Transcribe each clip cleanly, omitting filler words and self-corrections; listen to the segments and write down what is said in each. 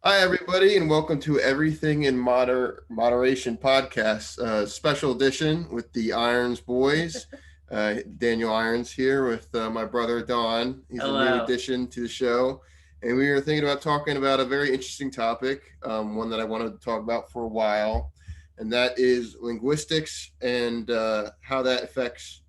Hi, everybody, and welcome to Everything in Moderation podcast, special edition with the Irons boys. Daniel Irons here with my brother Don. He's a new Hello. addition to the show, and we were thinking about talking about a very interesting topic, one that I wanted to talk about for a while, and that is linguistics and how that affects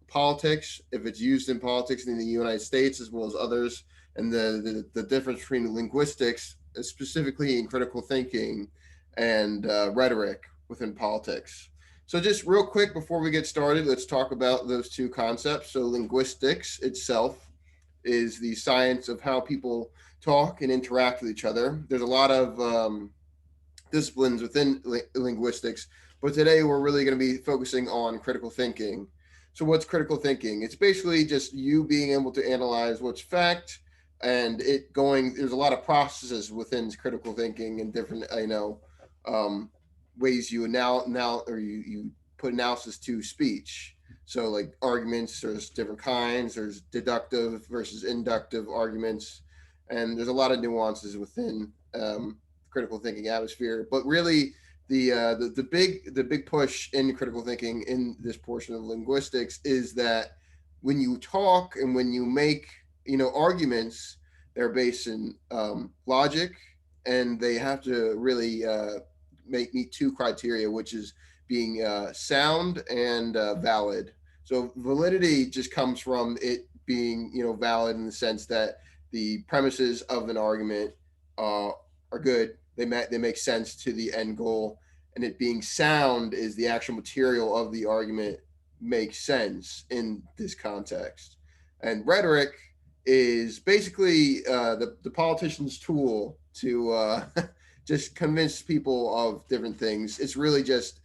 politics, if it's used in politics in the United States as well as others, and the difference between linguistics specifically in critical thinking and rhetoric within politics. So, just real quick before we get started, let's talk about those two concepts. So, linguistics itself is the science of how people talk and interact with each other. There's a lot of disciplines within linguistics, but today we're really going to be focusing on critical thinking. So, what's critical thinking? It's basically just you being able to analyze what's fact and it going. There's a lot of processes within critical thinking and different, um, ways you now or you put analysis to speech. So, like arguments, there's different kinds. There's deductive versus inductive arguments, and there's a lot of nuances within critical thinking atmosphere. But really, the big push in critical thinking in this portion of linguistics is that when you talk and when you make arguments, they're based in logic, and they have to really meet two criteria, which is being sound and valid. So validity just comes from it being valid in the sense that the premises of an argument are good. They make sense to the end goal, and it being sound is the actual material of the argument makes sense in this context. And rhetoric is basically the politician's tool to just convince people of different things. It's really just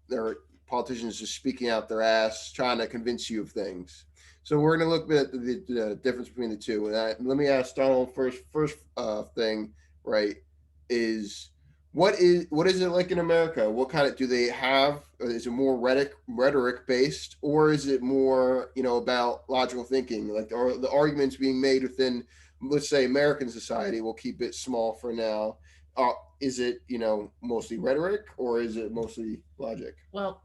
their politicians just speaking out their ass, trying to convince you of things. So we're going to look at the difference between the two. And let me ask Donald first thing, right? Is what is it like in America? What kind of do they have? Is it more rhetoric based, or is it more about logical thinking? Like the arguments being made within, let's say, American society. We'll keep it small for now. Is it mostly rhetoric, or is it mostly logic? Well,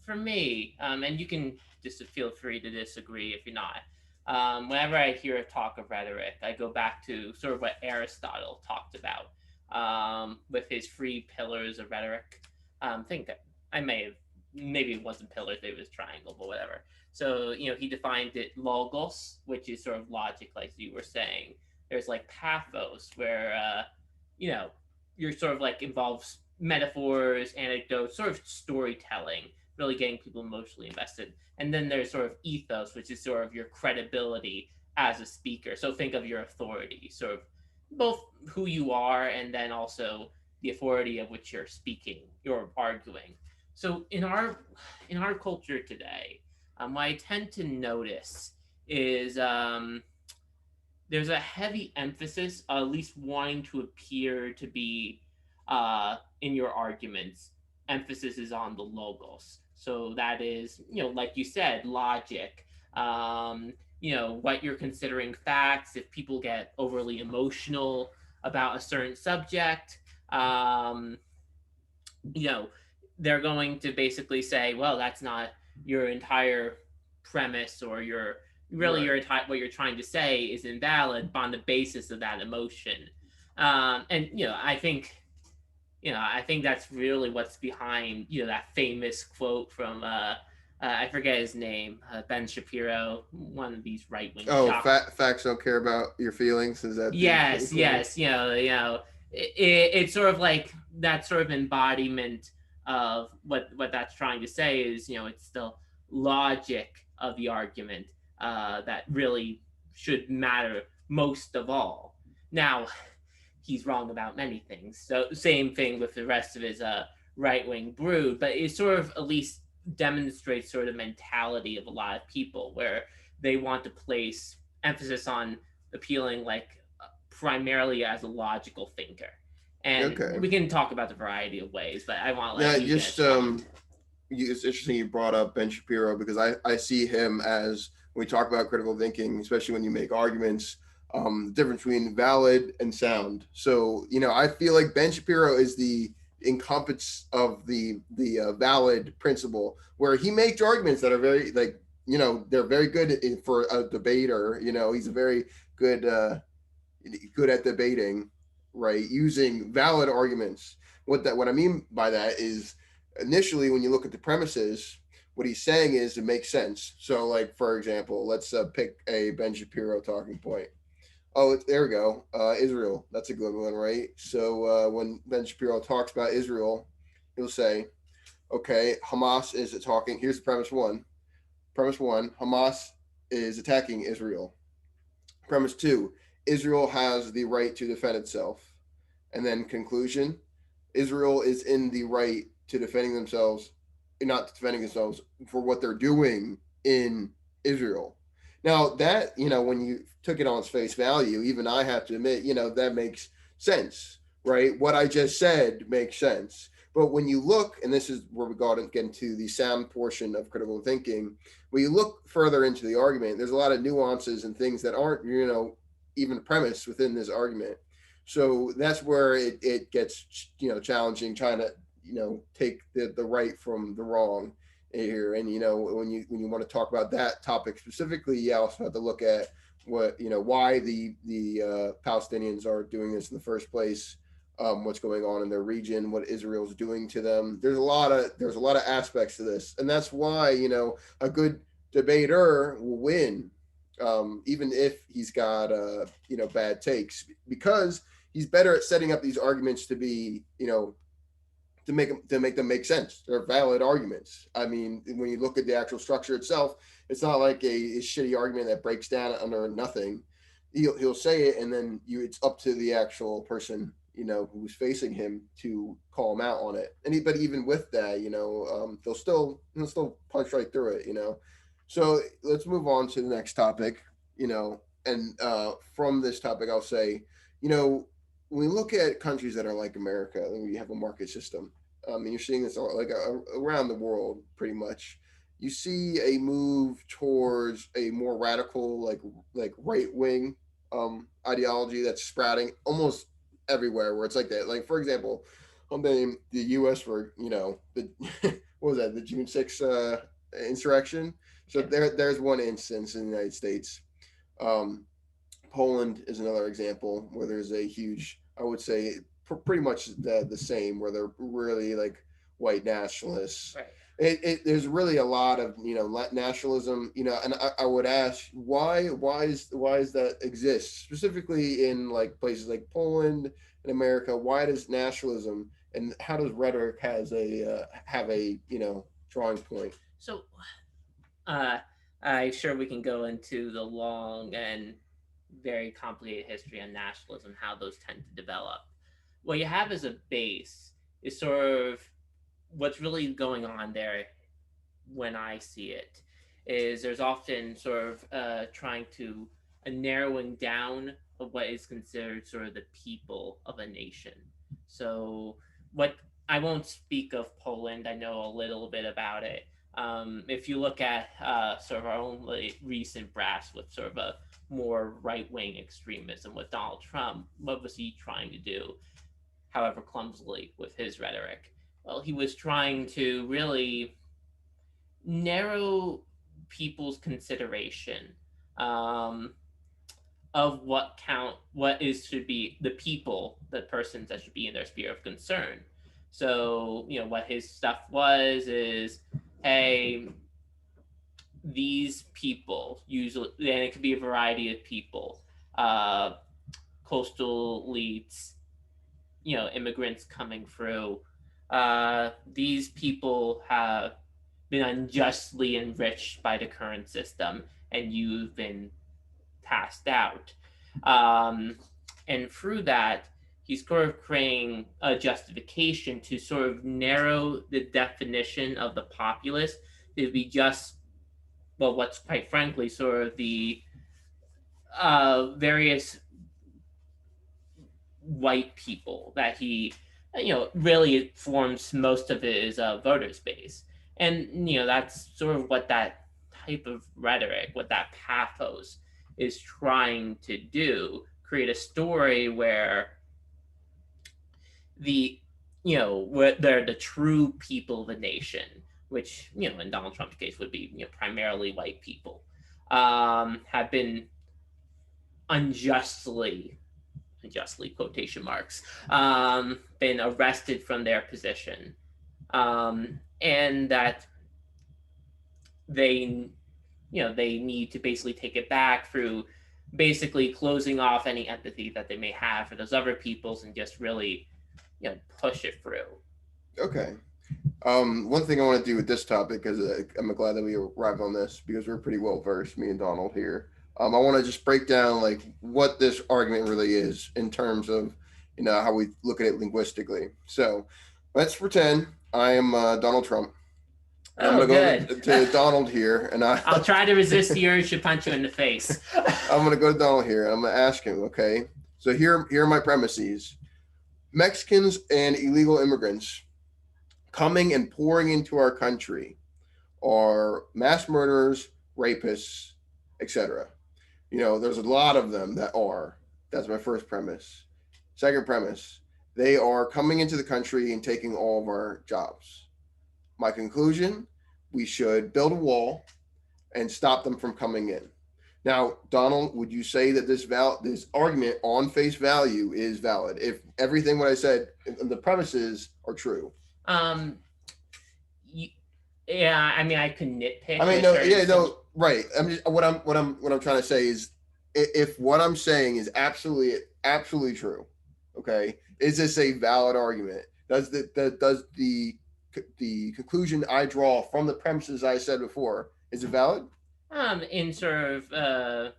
for me, and you can just feel free to disagree if you're not. Whenever I hear a talk of rhetoric, I go back to sort of what Aristotle talked about with his three pillars of rhetoric. I think that I may have, maybe it wasn't pillars, maybe it was triangle, but whatever. So, he defined it logos, which is sort of logic, like you were saying. There's like pathos, where, you know, you're sort of like involves metaphors, anecdotes, sort of storytelling, really getting people emotionally invested. And then there's sort of ethos, which is sort of your credibility as a speaker. So think of your authority, sort of both who you are and then also the authority of which you're speaking, you're arguing. So in our culture today, what I tend to notice is there's a heavy emphasis, at least wanting to appear to be in your arguments. Emphasis is on the logos. So that is, like you said, logic. What you're considering facts. If people get overly emotional about a certain subject, um, you know, they're going to basically say, well, that's not your entire premise, or Right. what you're trying to say is invalid on the basis of that emotion. And I think that's really what's behind that famous quote from I forget his name, Ben Shapiro, one of these right wing Oh, shock. facts don't care about your feelings. Is that the Yes, quote? yes, it's sort of like that sort of embodiment of what that's trying to say is, it's the logic of the argument that really should matter most of all. Now, he's wrong about many things. So same thing with the rest of his right wing brood, but it sort of at least demonstrates sort of mentality of a lot of people where they want to place emphasis on appealing like primarily as a logical thinker. And Okay. we can talk about the variety of ways, but I want to Now, let you just finish mine. it's interesting you brought up Ben Shapiro because I see him as when we talk about critical thinking, especially when you make arguments. the difference between valid and sound. So, I feel like Ben Shapiro is the encompass of the valid principle, where he makes arguments that are very, like, they're very good for a debater. He's a very good good at debating, right? Using valid arguments. What I mean by that is, initially, when you look at the premises, what he's saying is it makes sense. So, like, for example, let's pick a Ben Shapiro talking point. Oh, there we go. Israel. That's a good one, right? So when Ben Shapiro talks about Israel, he'll say, okay, Hamas is talking. Here's the premise one. Premise one: Hamas is attacking Israel. Premise two: Israel has the right to defend itself. And then conclusion: Israel is in the right to defending themselves, not defending themselves for what they're doing in Israel. Now, that, when you took it on its face value, even I have to admit, that makes sense, right? What I just said makes sense. But when you look, and this is where we got into the sound portion of critical thinking, when you look further into the argument, there's a lot of nuances and things that aren't, even premised within this argument. So that's where it gets, challenging, trying to, take the right from the wrong here. And, when you want to talk about that topic specifically, you also have to look at why the Palestinians are doing this in the first place, what's going on in their region, what Israel's doing to them. There's a lot of aspects to this, and that's why, a good debater will win, even if he's got bad takes, because he's better at setting up these arguments to be, to make them make sense. They're valid arguments. I mean, when you look at the actual structure itself, it's not like a shitty argument that breaks down under nothing. He'll say it, and then it's up to the actual person, who's facing him, to call him out on it. But even with that, they'll still punch right through it. So let's move on to the next topic. And from this topic, I'll say, when we look at countries that are like America, we have a market system. And you're seeing this like around the world, pretty much. You see a move towards a more radical, like right wing ideology that's sprouting almost everywhere, where it's like that. Like, for example, I'll name the U.S. for the what was that, the June 6th insurrection. So Yes. there's one instance in the United States. Um, Poland is another example where there's a huge, I would say, pretty much the same, where they're really like white nationalists. Right. There's really a lot of nationalism, and I would ask, why is that exist specifically in like places like Poland and America? Why does nationalism, and how does rhetoric has a have a drawing point? So, uh, I'm sure we can go into the long and very complicated history on nationalism, how those tend to develop. What you have as a base is sort of what's really going on there when I see it is there's often sort of trying to a narrowing down of what is considered sort of the people of a nation. So what I won't speak of Poland. I know a little bit about it. If you look at sort of our own recent brass with sort of a more right wing extremism with Donald Trump, what was he trying to do? However clumsily with his rhetoric. Well, he was trying to really narrow people's consideration um, of what is should be the people, the persons that should be in their sphere of concern. So what his stuff was is, hey, these people usually, and it could be a variety of people, uh, coastal elites, immigrants coming through. These people have been unjustly enriched by the current system, and you've been passed out. Um, and through that, he's sort of creating a justification to sort of narrow the definition of the populace to be just, well, what's quite frankly sort of the various white people that he really forms most of his voters base. And that's sort of what that type of rhetoric, what that pathos is trying to do, create a story where the where they're the true people of the nation, which in Donald Trump's case would be primarily white people, have been unjustly quotation marks, been arrested from their position, and that they they need to basically take it back through basically closing off any empathy that they may have for those other peoples and just really push it through. Okay. One thing I want to do with this topic, because I'm glad that we arrived on this because we're pretty well versed, me and Donald here. I want to just break down like what this argument really is in terms of how we look at it linguistically. So let's pretend I am Donald Trump, and I'm Oh, going to good. go to Donald here, and I'll try to resist the urge to punch you in the face. I'm going to go to Donald here, and I'm going to ask him. Okay, so here are my premises: Mexicans and illegal immigrants coming and pouring into our country are mass murderers, rapists, etc. There's a lot of them that are. That's my first premise. Second premise, they are coming into the country and taking all of our jobs. My conclusion, we should build a wall and stop them from coming in. Now, Donald, would you say that this argument on face value is valid if everything what I said the premises are true? Um, yeah, I mean, I could nitpick. I mean, no, yeah, no, right. I'm just what I'm trying to say is, if what I'm saying is absolutely true, okay, is this a valid argument? Does the conclusion I draw from the premises I said before, is it valid? In sort of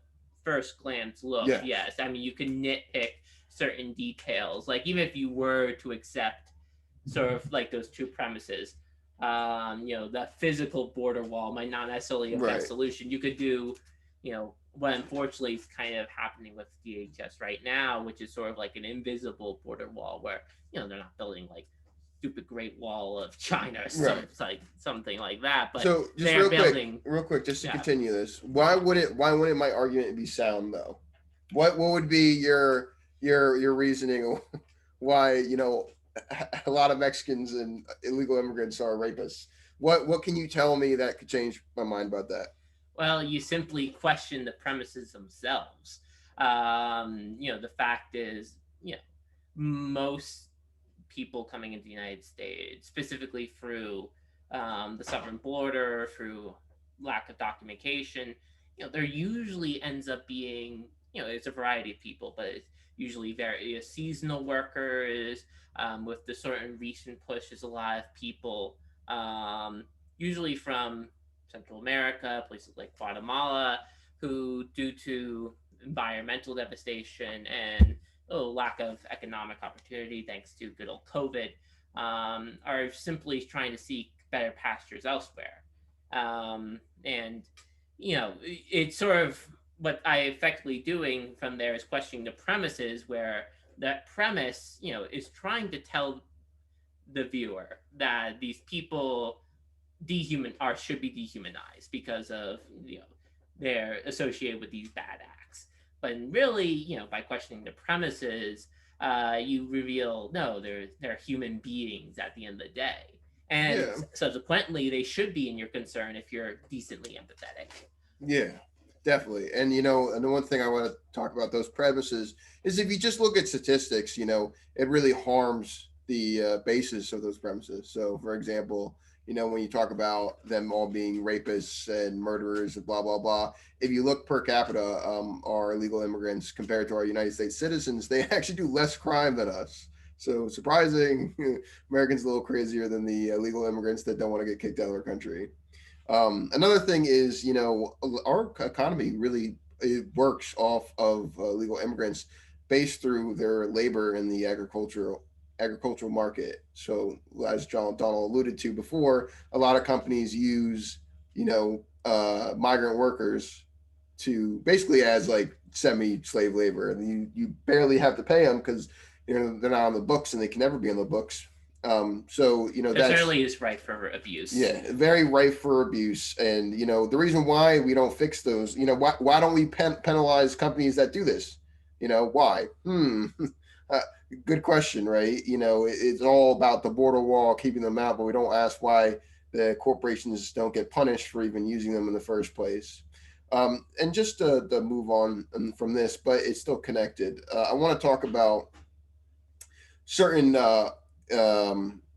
first glance look, Yeah. yes. I mean, you can nitpick certain details. Like, even if you were to accept sort of like those two premises, the physical border wall might not necessarily have Right. that solution. You could do, what unfortunately is kind of happening with DHS right now, which is sort of like an invisible border wall where, they're not building like stupid Great Wall of China or Right. like something like that. But So just they're building. real quick, just to Yeah. continue this, why wouldn't my argument be sound though? What would be your reasoning why a lot of Mexicans and illegal immigrants are rapists? What can you tell me that could change my mind about that? Well, you simply question the premises themselves. The fact is, most people coming into the United States, specifically through the southern border, through lack of documentation, there usually ends up being, it's a variety of people, but it's usually very seasonal workers. With the certain recent push, is a lot of people, usually from Central America, places like Guatemala, who, due to environmental devastation and lack of economic opportunity thanks to good old COVID, are simply trying to seek better pastures elsewhere. And, it's sort of what I effectively doing from there is questioning the premises where that premise, is trying to tell the viewer that these people should be dehumanized because of they're associated with these bad acts. But really, by questioning the premises, you reveal no, they're human beings at the end of the day, and Yeah. subsequently, they should be in your concern if you're decently empathetic. Yeah, definitely. And the one thing I want to talk about those premises is, if you just look at statistics, it really harms the basis of those premises. So, for example, when you talk about them all being rapists and murderers and blah blah blah, if you look per capita, our illegal immigrants compared to our United States citizens, they actually do less crime than us. So surprising, Americans a little crazier than the illegal immigrants that don't want to get kicked out of their country. Another thing is, our economy really, it works off of legal immigrants based through their labor in the agricultural market. So, as Donald alluded to before, a lot of companies use migrant workers to basically as like semi slave labor, and you barely have to pay them because they're not on the books and they can never be on the books. So It that's, certainly is rife for abuse. yeah, very ripe for abuse. And the reason why we don't fix those, why don't we penalize companies that do this? Why? uh, Good question, right? It's all about the border wall, keeping them out, but we don't ask why the corporations don't get punished for even using them in the first place. And just to move on from this, but it's still connected. I want to talk about certain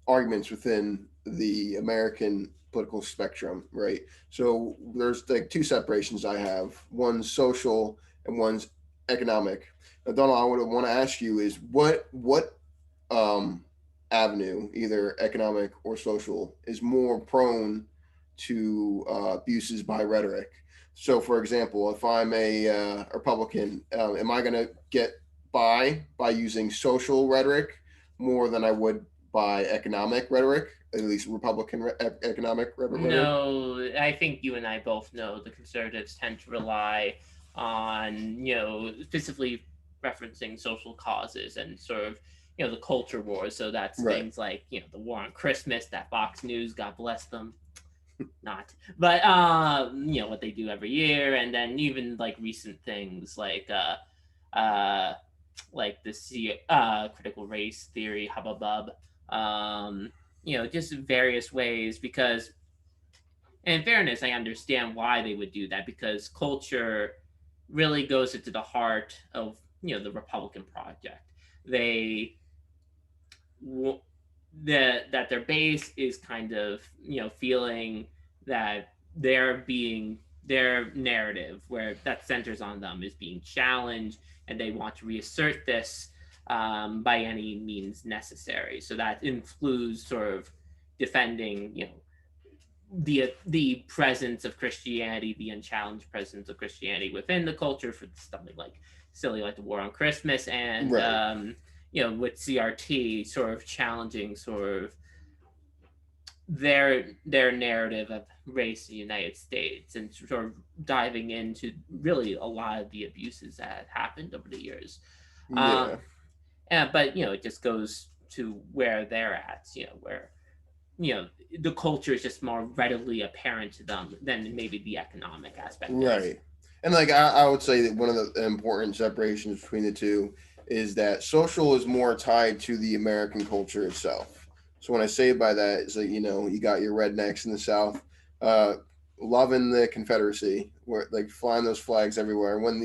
arguments within the American political spectrum, right? So there's like two separations I have. One's social and one's economic. Now, Donald, I would want to ask you is what um, avenue, either economic or social, is more prone to abuses by rhetoric? So, for example, if I'm a Republican, am I going to get by using social rhetoric more than I would by economic rhetoric, at least Republican economic rhetoric? No, I think you and I both know the conservatives tend to rely on, specifically referencing social causes and sort of, the culture wars. So that's Right. things like, the war on Christmas, that Fox News, God bless them, not. But, what they do every year. And then even like recent things like this critical race theory, hubbub, just various ways because in fairness, I understand why they would do that because culture really goes into the heart of the Republican project. They that their base is kind of feeling that their narrative where that centers on them is being challenged and they want to reassert this by any means necessary. So that includes sort of defending the presence of Christianity, the unchallenged presence of Christianity within the culture for something like silly like the war on Christmas, and Right. with CRT sort of challenging sort of their narrative of race in the United States and sort of diving into really a lot of the abuses that happened over the years. Yeah. But it just goes to where they're at, where you know the culture is just more readily apparent to them than maybe the economic aspect is. Right. And like I would say that one of the important separations between the two is that social is more tied to the American culture itself. So when I say by that, it's like, you got your rednecks in the South, uh, loving the Confederacy, where like flying those flags everywhere when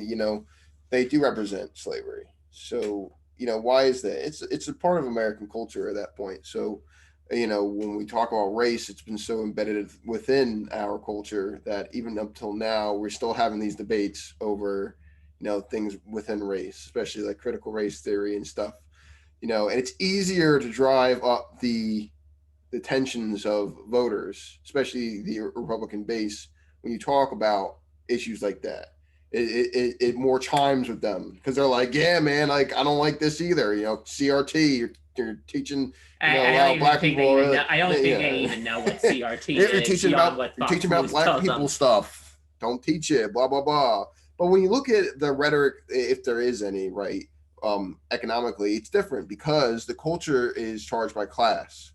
they do represent slavery. So, why is that? It's a part of American culture at that point. So when we talk about race, it's been so embedded within our culture that even up till now, we're still having these debates over, things within race, especially like critical race theory and stuff. And it's easier to drive up the tensions of voters, especially the Republican base, when you talk about issues like that. It more chimes with them because they're like, yeah, man, like I don't like this either. CRT, you're teaching, a I lot don't of even black think people they are even know. like, I don't think they yeah. even know what CRT You're is teaching beyond about what you're Fox teaching about News black tells people them. stuff. Don't teach it. Blah blah blah. But when you look at the rhetoric, if there is any, right, economically, it's different because the culture is charged by class.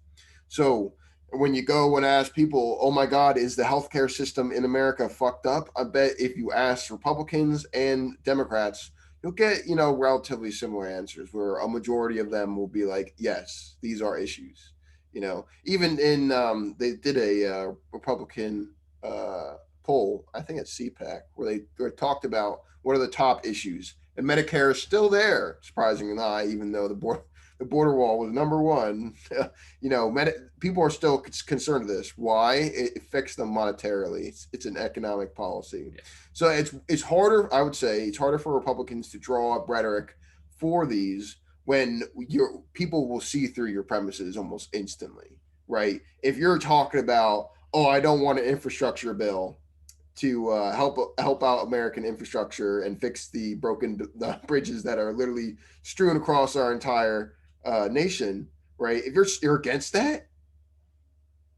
So when you go and ask people, oh my God, is the healthcare system in America fucked up? I bet if you ask Republicans and Democrats, you'll get, relatively similar answers where a majority of them will be like, yes, these are issues. Even in, they did a Republican poll, I think it's CPAC, where they talked about what are the top issues. And Medicare is still there, surprisingly not, even though the border wall was number one. People are still concerned with this. Why? It affects them monetarily. It's an economic policy. Yeah. So it's harder. I would say it's harder for Republicans to draw up rhetoric for these when your people will see through your premises almost instantly, right? If you're talking about, oh, I don't want an infrastructure bill to help out American infrastructure and fix the broken bridges that are literally strewn across our entire nation, right? If you're against that,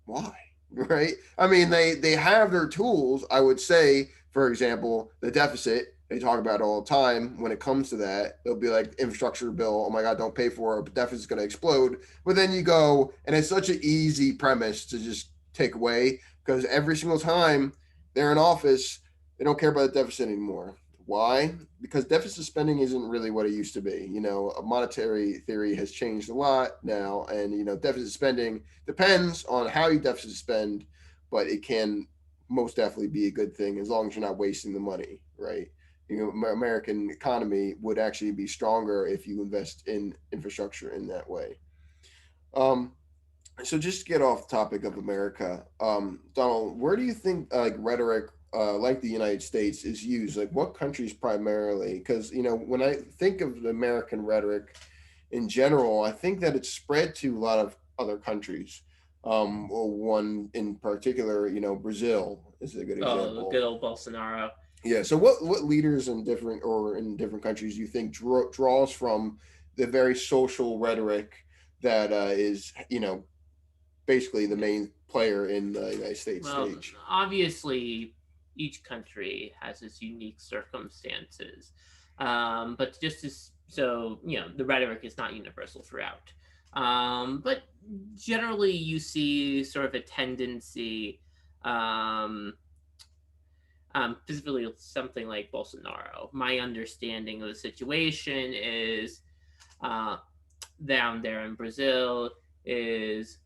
why? Right? I mean, they have their tools. I would say, for example, the deficit. They talk about it all the time. When it comes to that, they'll be like infrastructure bill. Oh my God, don't pay for it. But deficit's going to explode. But then you go, and it's such an easy premise to just take away because every single time they're in office, they don't care about the deficit anymore. Why? Because deficit spending isn't really what it used to be. Monetary theory has changed a lot now, and deficit spending depends on how you deficit spend, but it can most definitely be a good thing as long as you're not wasting the money, right? American economy would actually be stronger if you invest in infrastructure in that way. Um, so just to get off the topic of America, Donald, where do you think rhetoric like the United States is used? Like what countries primarily? Because when I think of the American rhetoric in general, I think that it's spread to a lot of other countries. Or one in particular, Brazil is a good Oh, example. good old Bolsonaro. Yeah. So what leaders in different countries do you think draws from the very social rhetoric that is basically the main player in the United States Well, stage? obviously, each country has its unique circumstances, but just as so, the rhetoric is not universal throughout. But generally, you see sort of a tendency, um, specifically something like Bolsonaro. My understanding of the situation is uh, down there in Brazil is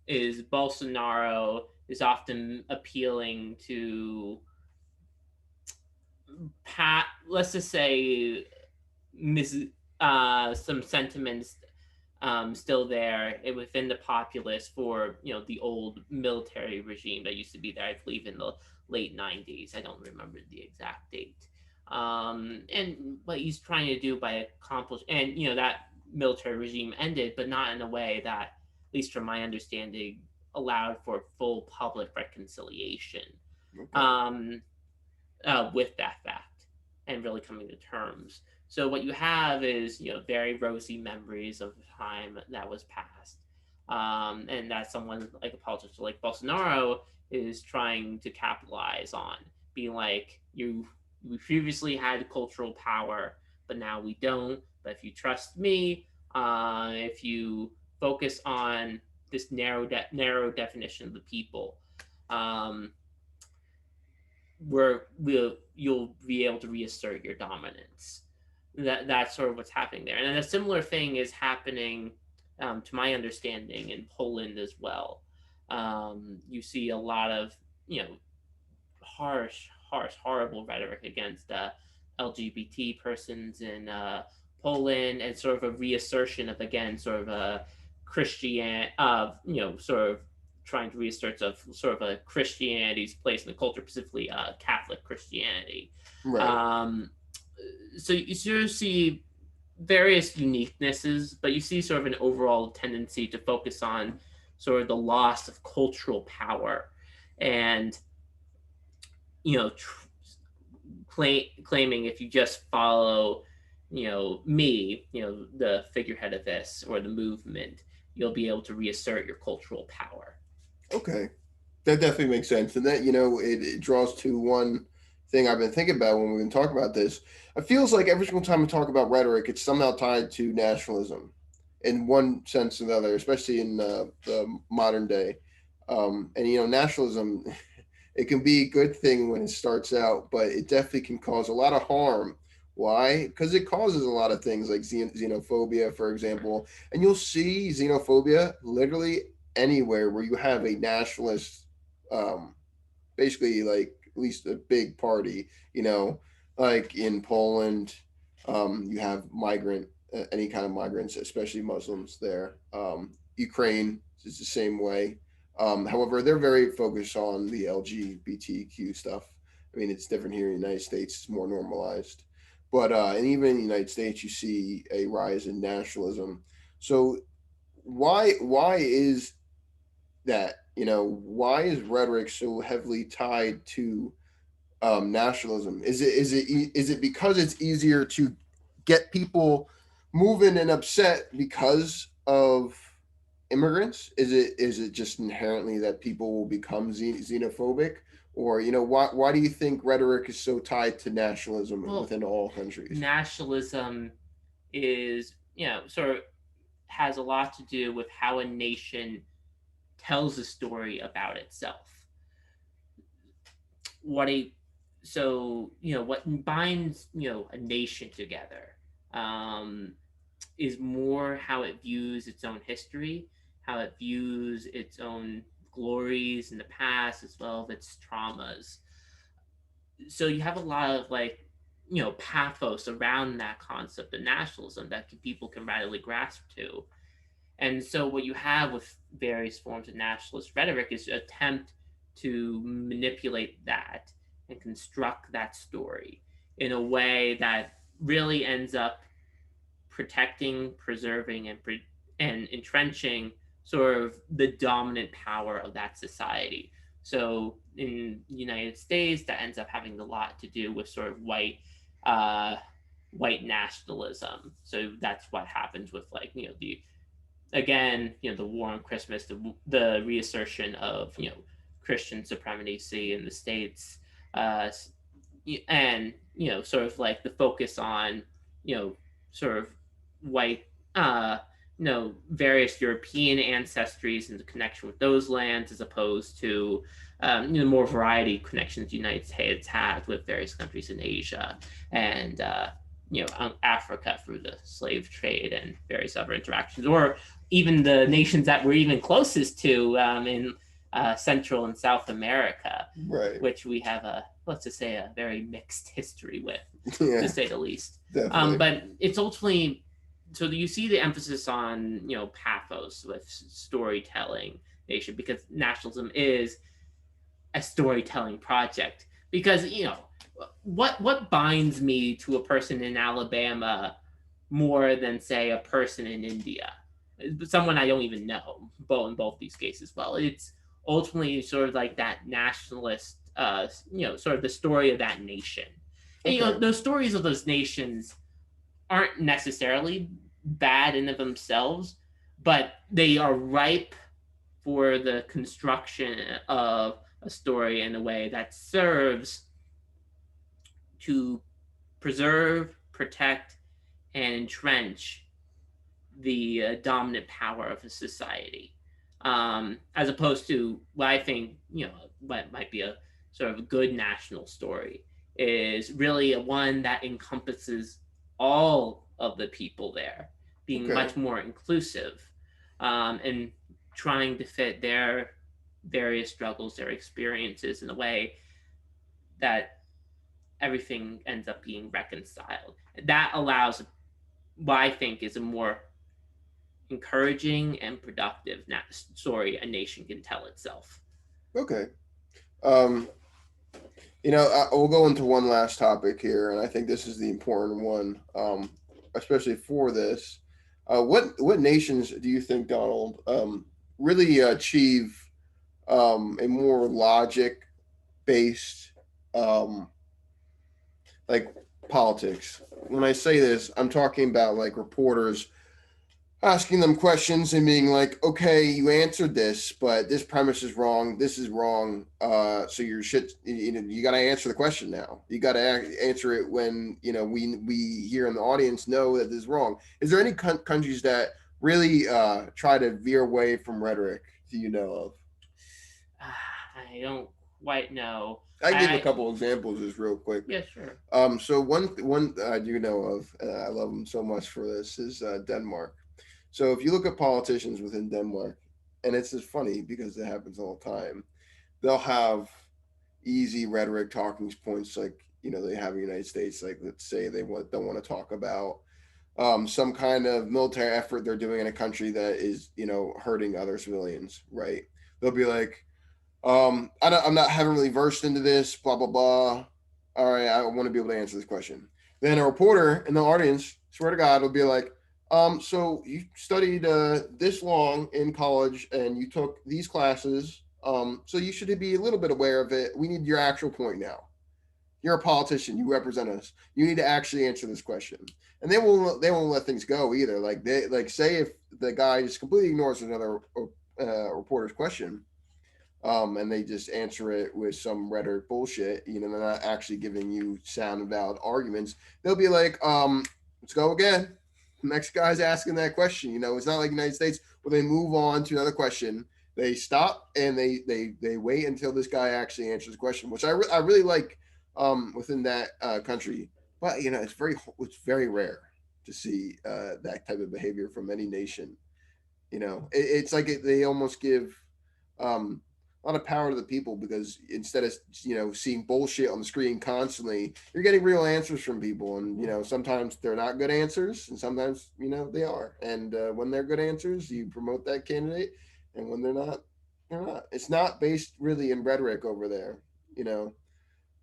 Bolsonaro is often appealing to let's just say some sentiments still there within the populace for the old military regime that used to be there. I believe in the late '90s. I don't remember the exact date. And what he's trying to do by accomplish, and that military regime ended, but not in a way that, at least from my understanding, allowed for full public reconciliation. Okay. Um, with that fact and really coming to terms. So what you have is very rosy memories of the time that was past, and that someone like a politician like Bolsonaro is trying to capitalize on, being like we previously had cultural power, but now we don't. But if you trust me, if you focus on this narrow definition of the people, um, where you'll be able to reassert your dominance. That's sort of what's happening there, and a similar thing is happening, to my understanding, in Poland as well. You see a lot of harsh, horrible rhetoric against LGBT persons in Poland, and sort of a reassertion of again sort of a Christian of sort of trying to reassert of sort of a Christianity's place in the culture, specifically Catholic Christianity. Right. Um, so you sort of see various uniquenesses, but you see sort of an overall tendency to focus on sort of the loss of cultural power and you know claiming if you just follow me, the figurehead of this or the movement, you'll be able to reassert your cultural power. Okay. That definitely makes sense. And that, it draws to one thing I've been thinking about when we've been talking about this. It feels like every single time we talk about rhetoric, it's somehow tied to nationalism in one sense or the other, especially in the modern day. And, nationalism, it can be a good thing when it starts out, but it definitely can cause a lot of harm. Why? Because it causes a lot of things like xenophobia, for example. And you'll see xenophobia literally anywhere where you have a nationalist, um, basically like at least a big party, like in Poland, you have any kind of migrants, especially Muslims there. Ukraine is the same way. However, they're very focused on the LGBTQ stuff. I mean, it's different here in the United States; it's more normalized. But and even in the United States, you see a rise in nationalism. So why is that? Why is rhetoric so heavily tied to nationalism? Is it because it's easier to get people moving and upset because of immigrants? Is it just inherently that people will become xenophobic, Or, why do you think rhetoric is so tied to nationalism Well, within all countries? nationalism is, sort of has a lot to do with how a nation tells a story about itself. What a what binds a nation together, um, is more how it views its own history, how it views its own glories in the past, as well as its traumas. So you have a lot of pathos around that concept of nationalism that people can readily grasp to. And so what you have with various forms of nationalist rhetoric is an attempt to manipulate that and construct that story in a way that really ends up protecting, preserving, and entrenching sort of the dominant power of that society. So in the United States, that ends up having a lot to do with sort of uh, white nationalism. So that's what happens with the again, the war on Christmas, the reassertion of Christian supremacy in the states, uh, and sort of like the focus on sort of white, uh, various European ancestries and the connection with those lands, as opposed to more variety connections the United States has with various countries in Asia and Africa through the slave trade and various other interactions, or even the nations that we're even closest to in Central and South America, Right. which we have let's just say a very mixed history with, Yeah, to say the least. definitely. But it's ultimately, so you see the emphasis on pathos with storytelling nation, because nationalism is a storytelling project. Because what binds me to a person in Alabama more than say a person in India, someone I don't even know. Both in both these cases, well, it's ultimately sort of like that nationalist, sort of the story of that nation. And Okay. those stories of those nations aren't necessarily bad in of themselves, but they are ripe for the construction of a story in a way that serves to preserve, protect, and entrench the dominant power of a society, as opposed to what I think what might be a sort of a good national story is really a one that encompasses all of the people there, being Okay. much more inclusive, and trying to fit their various struggles, their experiences in a way that everything ends up being reconciled. That allows what I think is a more encouraging and productive story a nation can tell itself. Okay. Um, we'll go into one last topic here, and I think this is the important one, especially for this. What nations do you think, Donald, really achieve a more logic based, um, like politics? When I say this, I'm talking about like reporters asking them questions and being like, okay, you answered this, but this premise is wrong. This is wrong. So your shit, you got to answer the question now. You got to answer it when, we here in the audience know that this is wrong. Is there any countries that really try to veer away from rhetoric? Do you know of? I don't quite know. I can give a I couple examples just real quick. Yeah, sure. So one I do know of, I love them so much for this, is Denmark. So if you look at politicians within Denmark, and it's just funny because it happens all the time, they'll have easy rhetoric talking points like they have in the United States. Like let's say don't want to talk about some kind of military effort they're doing in a country that is hurting other civilians, right? They'll be like, I'm not heavily versed into this, blah blah blah. All right, I want to be able to answer this question. Then a reporter in the audience, swear to God, will be like, so you studied this long in college and you took these classes, so you should be a little bit aware of it. We need your actual point now. You're a politician. You represent us. You need to actually answer this question. And they won't let things go either. Like say if the guy just completely ignores another reporter's question, and they just answer it with some rhetoric bullshit. They're not actually giving you sound and valid arguments. They'll be like, let's go again. The next guy's asking that question. It's not like the United States where they move on to another question. They stop and they wait until this guy actually answers the question, which I really like within that country. But it's very rare to see that type of behavior from any nation. It's like they almost give a lot of power to the people, because instead of seeing bullshit on the screen constantly, you're getting real answers from people, and sometimes they're not good answers, and sometimes they are. And when they're good answers, you promote that candidate, and when they're not, they're not. It's not based really in rhetoric over there. You know.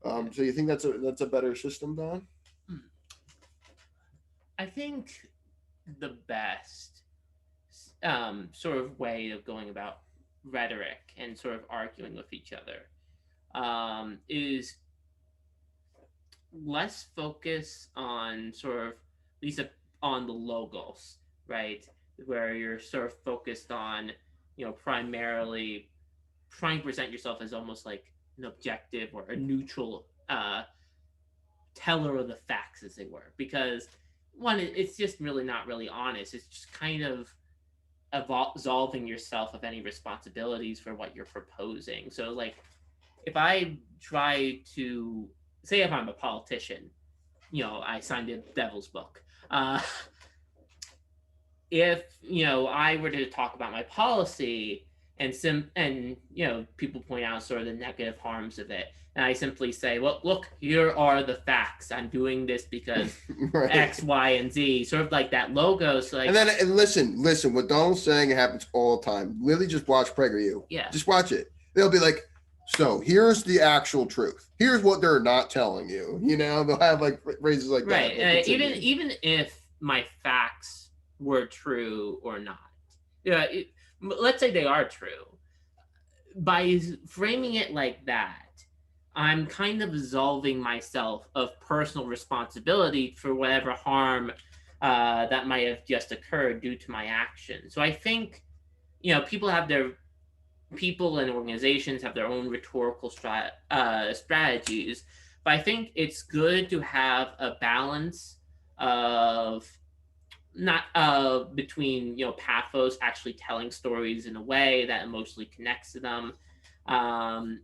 Yeah. So you think that's a better system, Don? Hmm. I think the best sort of way of going about rhetoric and sort of arguing with each other is less focus on sort of, at least on the logos, right? Where you're sort of focused on, primarily trying to present yourself as almost like an objective or a neutral teller of the facts, as they were. Because one, it's just really not really honest. It's just kind of absolving yourself of any responsibilities for what you're proposing. So, like, if I try to say, if I'm a politician, I signed a devil's book. If I were to talk about my policy and people point out sort of the negative harms of it, and I simply say, well, look, here are the facts. I'm doing this because Right. X, Y, and Z. Sort of like that logo. So, And like, then and listen. What Donald's saying happens all the time. Literally, just watch PragerU. yeah, Just watch it. They'll be like, "So here's the actual truth. Here's what they're not telling you." They'll have like phrases like that. right. But Even continue. even if my facts were true or not, yeah, let's say they are true. By framing it like that, I'm kind of absolving myself of personal responsibility for whatever harm that might have just occurred due to my action. So I think people and organizations have their own rhetorical strategies, but I think it's good to have a balance of not between pathos, actually telling stories in a way that emotionally connects to them, and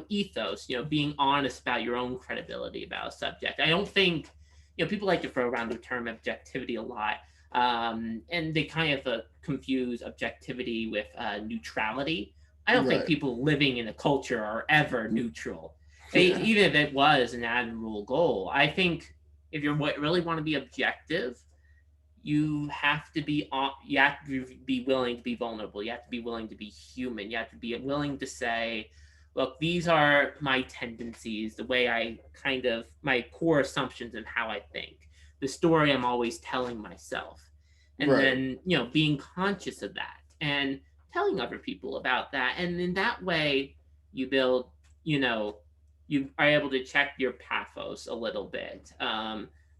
ethos, being honest about your own credibility about a subject. I don't think people like to throw around the term objectivity a lot, and they kind of confuse objectivity with neutrality. I don't think Right. people living in a culture are ever neutral. Even if it was an admirable goal, I think if you really want to be objective, you have to be willing to be vulnerable. You have to be willing to be human. You have to be willing to say, look, these are my tendencies, the way I kind of my core assumptions and how I think, the story I'm always telling myself, and Right. then being conscious of that and telling other people about that. And in that way you build you know you are able to check your pathos a little bit,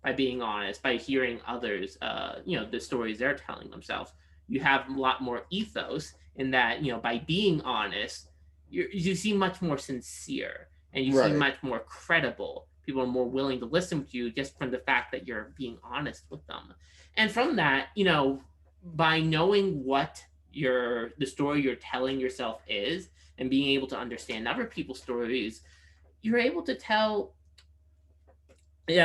by being honest, by hearing others, the stories they're telling themselves. You have a lot more ethos in that, by being honest, you seem much more sincere and you seem Right. much more credible. People are more willing to listen to you just from the fact that you're being honest with them. And from that, by knowing what the story you're telling yourself is and being able to understand other people's stories, you're able to tell be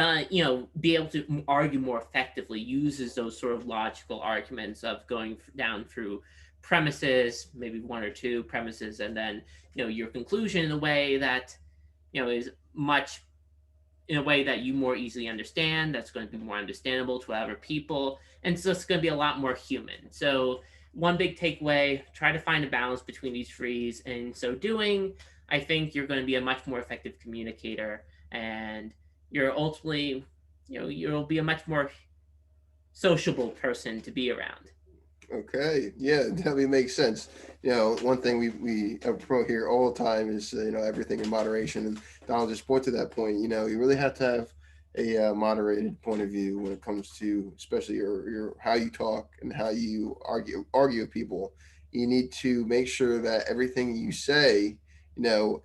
able to argue more effectively, uses those sort of logical arguments of going down through premises, maybe one or two premises, and then your conclusion in a way that is much in a way that you more easily understand. That's going to be more understandable to other people, and so it's going to be a lot more human. So one big takeaway: try to find a balance between these threes. And in so doing, I think you're going to be a much more effective communicator, and you're ultimately, you'll be a much more sociable person to be around. Okay. Yeah, definitely makes sense. One thing we promote here all the time is everything in moderation, and Donald just pointed to that point. You really have to have a moderated point of view when it comes to, especially your how you talk and how you argue with people. you need to make sure that everything you say,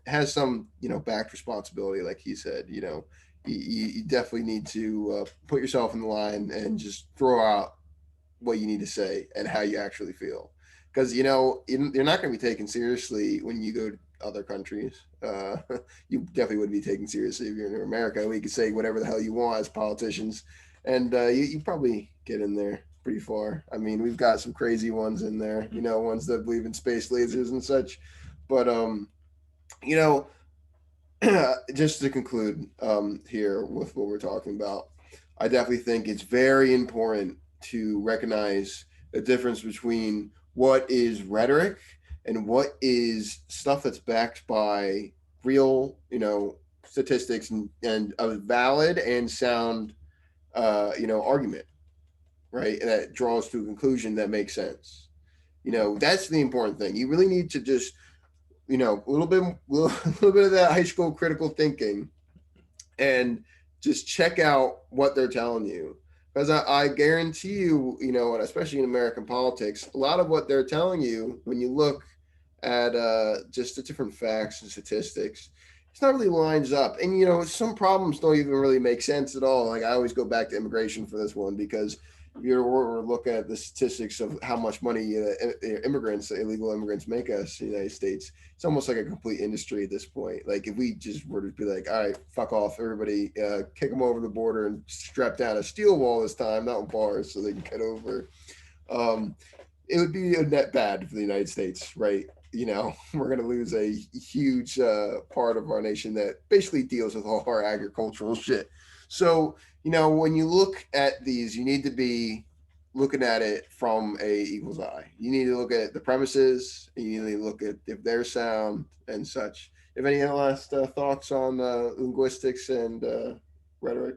has some, back responsibility, like he said. You definitely need to put yourself in the line and just throw out what you need to say and how you actually feel. Because, you're not going to be taken seriously when you go to other countries. You definitely wouldn't be taken seriously if you're in America. We could say whatever the hell you want as politicians, and you probably get in there pretty far. I mean, we've got some crazy ones in there, ones that believe in space lasers and such. But, you know, just to conclude here with what we're talking about, I definitely think it's very important to recognize the difference between what is rhetoric and what is stuff that's backed by real, statistics and a valid and sound, argument, right? And that draws to a conclusion that makes sense. That's the important thing. You really need to just, a little bit of that high school critical thinking, and just check out what they're telling you. Because I guarantee you, and especially in American politics, a lot of what they're telling you, when you look at just the different facts and statistics, it's not really lines up. And, some problems don't even really make sense at all. Like, I always go back to immigration for this one, because if you were looking at the statistics of how much money illegal immigrants make us in the United States, it's almost like a complete industry at this point. Like, if we just were to be like, all right, fuck off, everybody, kick them over the border and strap down a steel wall this time, not bars, so they can get over. Um, it would be a net bad for the United States, right? We're going to lose a huge part of our nation that basically deals with all our agricultural shit. So, when you look at these, you need to be looking at it from a eagle's eye. You need to look at the premises, and you need to look at if they're sound and such. Have any last thoughts on linguistics and rhetoric?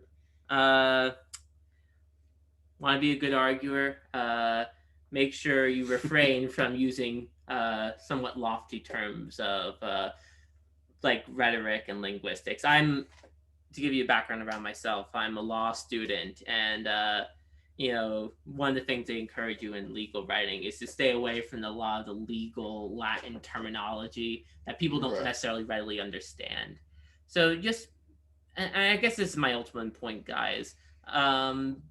Uh, Want to be a good arguer? Make sure you refrain from using somewhat lofty terms of like rhetoric and linguistics. To give you a background around myself, I'm a law student, and one of the things they encourage you in legal writing is to stay away from a lot of the legal Latin terminology that people don't Right. necessarily readily understand. So just, and I guess this is my ultimate point, guys.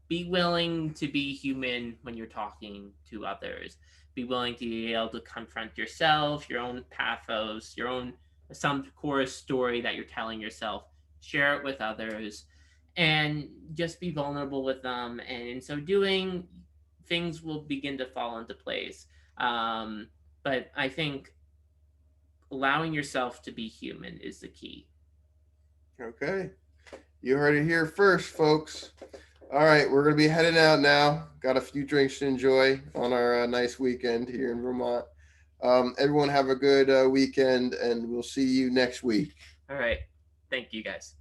Be willing to be human when you're talking to others. Be willing to be able to confront yourself, your own pathos, your own some core story that you're telling yourself. Share it with others, and just be vulnerable with them. And in so doing, things will begin to fall into place. But I think allowing yourself to be human is the key. Okay. You heard it here first, folks. All right, we're going to be heading out now. Got a few drinks to enjoy on our nice weekend here in Vermont. Everyone have a good weekend, and we'll see you next week. All right. Thank you, guys.